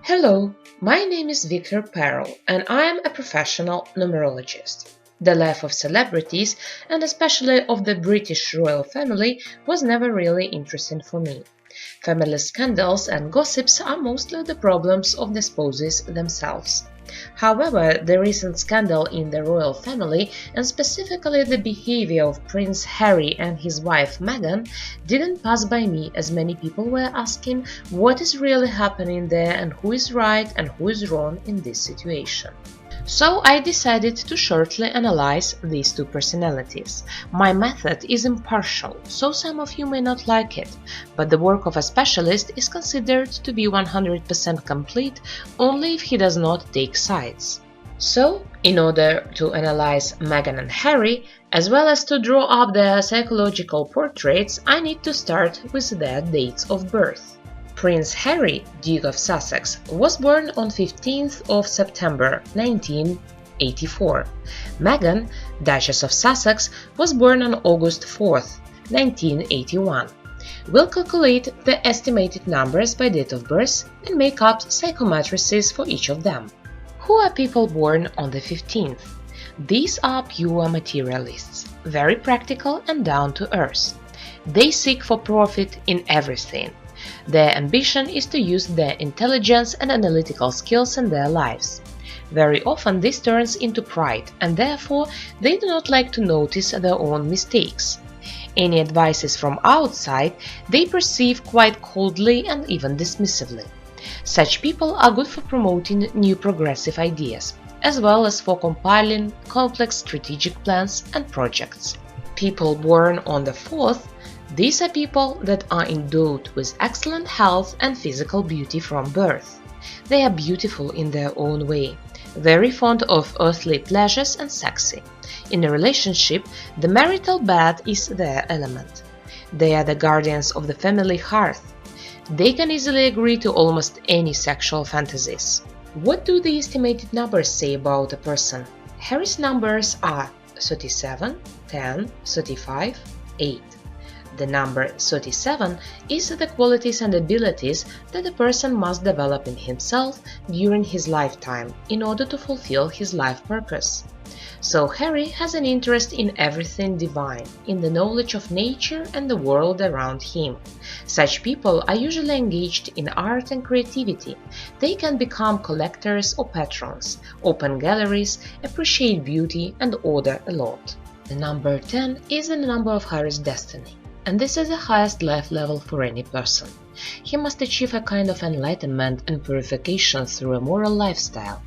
Hello, my name is Victor Perel and I am a professional numerologist. The life of celebrities, and especially of the British royal family, was never really interesting for me. Family scandals and gossips are mostly the problems of the spouses themselves. However, the recent scandal in the royal family, and specifically the behavior of Prince Harry and his wife Meghan, didn't pass by me, as many people were asking what is really happening there and who is right and who is wrong in this situation. So I decided to shortly analyze these two personalities. My method is impartial, so some of you may not like it, but the work of a specialist is considered to be 100% complete only if he does not take sides. So, in order to analyze Meghan and Harry, as well as to draw up their psychological portraits, I need to start with their dates of birth. Prince Harry, Duke of Sussex, was born on 15th of September 1984. Meghan, Duchess of Sussex, was born on August 4th, 1981. We'll calculate the estimated numbers by date of birth and make up psychomatrices for each of them. Who are people born on the 15th? These are pure materialists, very practical and down to earth. They seek for profit in everything. Their ambition is to use their intelligence and analytical skills in their lives. Very often this turns into pride, and therefore they do not like to notice their own mistakes. Any advices from outside they perceive quite coldly and even dismissively. Such people are good for promoting new progressive ideas, as well as for compiling complex strategic plans and projects. People born on the 4th, these are people that are endowed with excellent health and physical beauty from birth. They are beautiful in their own way, very fond of earthly pleasures and sexy. In a relationship, the marital bed is their element. They are the guardians of the family hearth. They can easily agree to almost any sexual fantasies. What do the estimated numbers say about a person? Harry's numbers are 37, 10, 35, 8. The number 37 is the qualities and abilities that a person must develop in himself during his lifetime in order to fulfill his life purpose. So Harry has an interest in everything divine, in the knowledge of nature and the world around him. Such people are usually engaged in art and creativity. They can become collectors or patrons, open galleries, appreciate beauty and order a lot. The number 10 is the number of Harry's destiny. And this is the highest life level for any person. He must achieve a kind of enlightenment and purification through a moral lifestyle.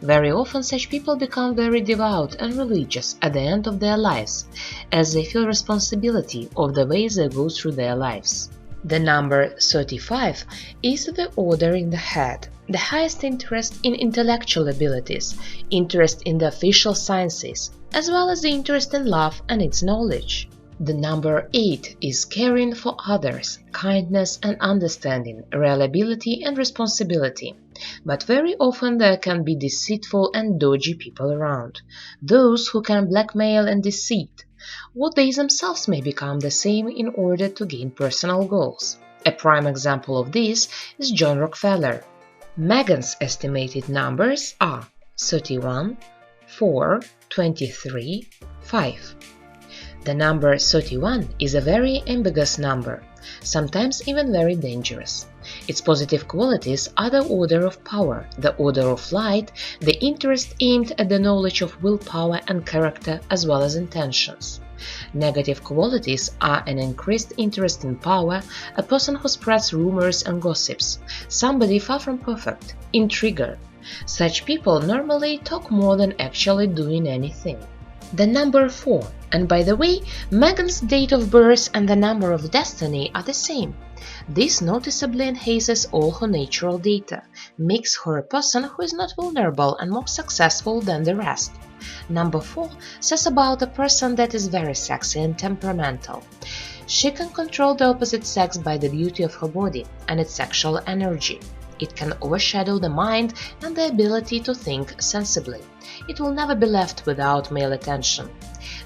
Very often such people become very devout and religious at the end of their lives, as they feel responsibility of the ways they go through their lives. The number 35 is the order in the head, the highest interest in intellectual abilities, interest in the official sciences, as well as the interest in love and its knowledge. The number 8 is caring for others, kindness and understanding, reliability and responsibility. But very often there can be deceitful and dodgy people around, those who can blackmail and deceive, or they themselves may become the same in order to gain personal goals. A prime example of this is John Rockefeller. Meghan's estimated numbers are 31, 4, 23, 5. The number 31 is a very ambiguous number, sometimes even very dangerous. Its positive qualities are the order of power, the order of light, the interest aimed at the knowledge of willpower and character as well as intentions. Negative qualities are an increased interest in power, a person who spreads rumors and gossips, somebody far from perfect, intriguer. Such people normally talk more than actually doing anything. The number 4, and by the way, Meghan's date of birth and the number of destiny are the same. This noticeably enhances all her natural data, makes her a person who is not vulnerable and more successful than the rest. Number 4 says about a person that is very sexy and temperamental. She can control the opposite sex by the beauty of her body and its sexual energy. It can overshadow the mind and the ability to think sensibly. It will never be left without male attention.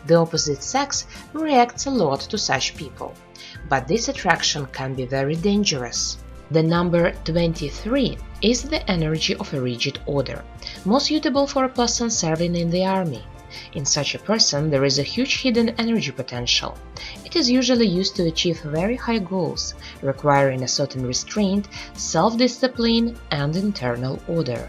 The opposite sex reacts a lot to such people, but this attraction can be very dangerous. The number 23 is the energy of a rigid order, most suitable for a person serving in the army. In such a person, there is a huge hidden energy potential. It is usually used to achieve very high goals, requiring a certain restraint, self-discipline, and internal order.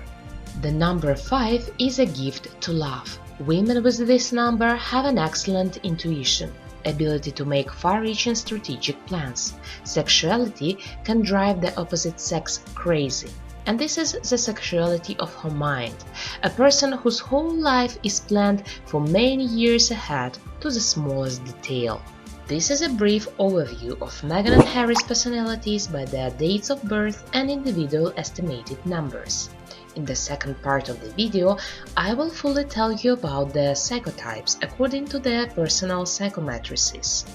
The number 5 is a gift to love. Women with this number have an excellent intuition, ability to make far-reaching strategic plans. Sexuality can drive the opposite sex crazy. And this is the sexuality of her mind, a person whose whole life is planned for many years ahead to the smallest detail. This is a brief overview of Meghan and Harry's personalities by their dates of birth and individual estimated numbers. In the second part of the video, I will fully tell you about their psychotypes according to their personal psychomatrices.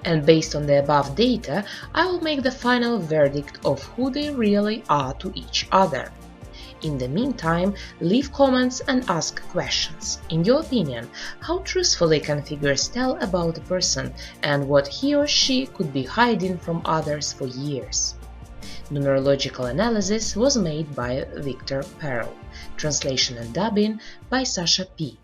And based on the above data, I will make the final verdict of who they really are to each other. In the meantime, leave comments and ask questions. In your opinion, how truthfully can figures tell about a person and what he or she could be hiding from others for years? Numerological analysis was made by Victor Perl. Translation and dubbing by Sasha P.